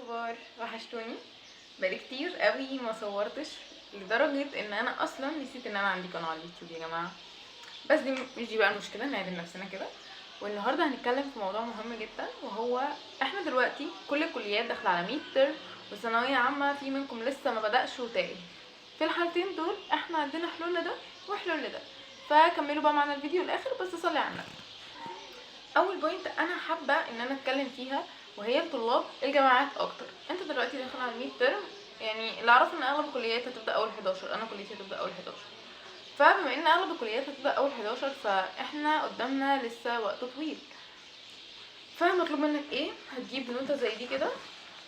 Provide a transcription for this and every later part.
الاخبار؟ وحشتوني. بقالي كتير قوي ما صورتش، لدرجه ان انا اصلا نسيت ان انا عندي قناه على اليوتيوب يا جماعه. بس دي مش دي بقى المشكله، نعدل نفسنا كده. والنهارده هنتكلم في موضوع مهم جدا، وهو احنا دلوقتي كل الكليات داخله على 100 ترم، وثانويه عامه في منكم لسه ما بداش وتايه. في الحالتين دول احنا عندنا حلول لده وحلول لده، فكملوا بقى معانا الفيديو الاخر، بس صلي على النبي. اول بوينت انا حابه ان انا اتكلم فيها وهي طلاب الجامعات اكتر. انت دلوقتي داخل على 100 ترم، يعني اللي اعرفه ان اغلب الكليات هتبدا اول 11، انا كليتي هتبدا اول 11. فبما ان اغلب الكليات هتبدا اول 11 فاحنا قدامنا لسه وقت طويل. فمطلوب منك ايه؟ هتجيب نوتة زي دي كده،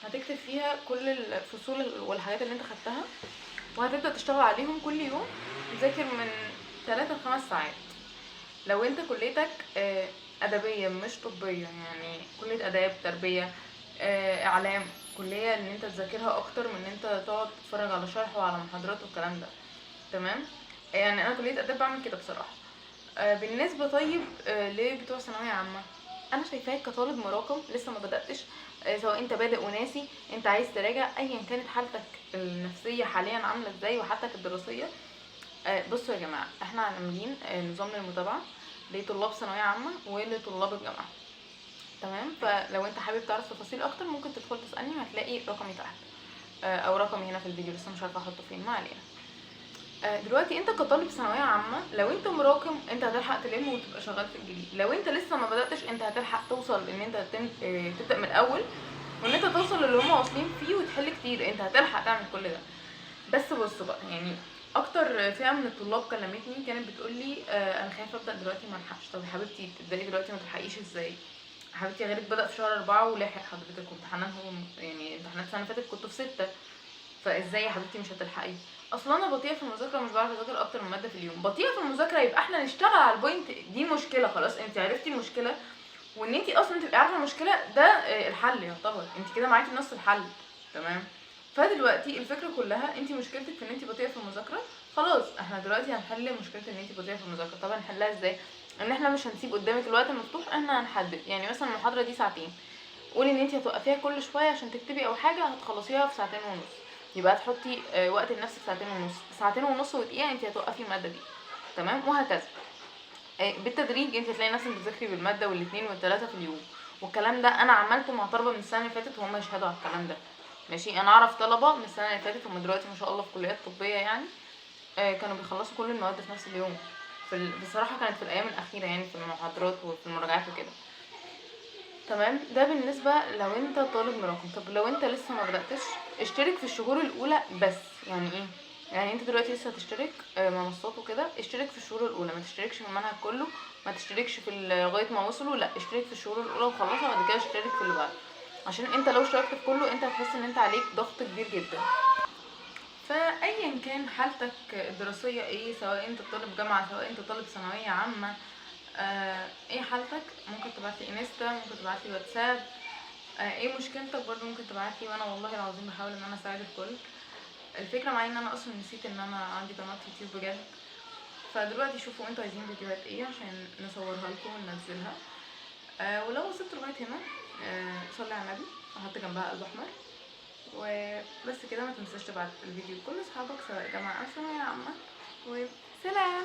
هتكتب فيها كل الفصول والحاجات اللي انت خدتها، وهتبدا تشتغل عليهم كل يوم. تذاكر من 3 ل 5 ساعات. لو انت كليتك ادبيه مش طبيه، يعني كليه اداب، تربيه، اعلام، كليه ان انت تذاكرها اكتر من ان انت تقعد تتفرج على شرح وعلى محاضرات والكلام ده. تمام. يعني انا كليه اداب بعمل كده بصراحه. بالنسبه طيب لبتوع ثانويه عامه، انا شايفاك كطالب مراكم لسه ما بداتش. سواء انت بادئ وناسي، انت عايز تراجع، ايا كانت حالتك النفسيه حاليا عامله ازاي وحالتك الدراسيه. بصوا يا جماعه، احنا عاملين نظام للمتابعه لطلاب ثانويه عامه ولطلاب الجامعه. تمام. فلو انت حابب تعرف تفاصيل اكتر ممكن تدخل تسالني، هتلاقي رقمي تحت او رقمي هنا في الفيديو، لسه مش عارفه احطه فين، ما علينا. دلوقتي انت كطالب ثانويه عامه، لو انت مراكم انت هتلحق تلم وتبقى شغال في الجديد. لو انت لسه ما بداتش انت هتلحق توصل ان انت تبدا من الاول، وان انت توصل للي هم واصلين فيه وتحل كتير، انت هتلحق تعمل كل ده. بس بصوا بقى، يعني اكتر فئه من الطلاب كلمتني كانت بتقول لي انا خايفه ابدا دلوقتي ما الحقش. طب يا حبيبتي تبداي دلوقتي ما تلحقيش ازاي؟ حبيبتي غيرك بدا في شهر 4 ولحق حضرتك، وامتحاناتهم يعني امتحانات السنه اللي فاتت كنتوا في 6، فازاي يا حبيبتي مش هتلحقي؟ اصلا انا بطيئه في المذاكره، مش بعرف اذاكر اكتر من ماده في اليوم. بطيئه في المذاكره، يبقى احنا نشتغل على البوينت دي. مشكله خلاص، انت عرفتي المشكله، وان انت اصلا تبقي عارفه المشكله ده الحل. يعتبر انت كده معاكي نص الحل. تمام. فدلوقتي الفكره كلها، انت مشكلتك في ان انت بطيئه في المذاكره. خلاص احنا دلوقتي هنحل مشكله ان انت بطيئه في المذاكره. طب هنحلها ازاي؟ ان احنا مش هنسيب قدامك الوقت المفتوح، احنا هنحدد. يعني مثلا المحاضره دي ساعتين، قولي ان انت هتوقفيها كل شويه عشان تكتبي او حاجه، هتخلصيها في ساعتين ونص. يبقى هتحطي وقت لنفسك ساعتين ونص. ساعتين ونص ودقيقه انت هتوقفي الماده دي. تمام. وهكذا بالتدريج انت هتلاقي نفسك بتذاكري بالماده والاثنين والثلاثه في اليوم. والكلام ده انا عملته مع طلبه من السنه اللي فاتت وهم يشهدوا على الكلام ده. ماشي. انا اعرف طلبه من السنه اللي فاتت هم دلوقتي ما شاء الله في كليات طبيه، يعني كانوا بيخلصوا كل المواد في نفس اليوم. بصراحه كانت في الايام الاخيره، يعني في المحاضرات وفي المراجعات وكده. تمام. ده بالنسبه لو انت طالب مراكم. طب لو انت لسه ما بداتش، اشترك في الشهور الاولى بس. يعني ايه؟ يعني انت دلوقتي لسه هتشترك منصات وكده، اشترك في الشهور الاولى، ما تشتركش في المنهج كله، ما تشتركش في لغايه ما وصلوا، لا اشترك في الشهور الاولى وخلصها، بعد كده اشترك في اللي بعده. عشان انت لو اشتركت في كله انت هتحس ان انت عليك ضغط كبير جدا. فايا كان حالتك الدراسيه ايه، سواء انت طالب جامعه سواء انت طالب ثانويه عامه، ايه حالتك، ممكن تبعتلي انستا، ممكن تبعتلي واتساب. ايه مشكلتك برضو ممكن تبعتلي، وانا والله العظيم بحاول ان انا اساعد الكل. الفكره معايا ان انا اصلا نسيت ان انا عندي قناه يوتيوب بجد. فدلوقتي شوفوا انتوا عايزين فيديوهات ايه عشان نصورها لكم وننزلها. ولو وصلت لغايه هنا صلي على النبي، احط جنبها قلب احمر. وبس كده، ما تنساش تبعت الفيديو لكل اصحابك سواء جامعه او ثانويه عامه. وسلام.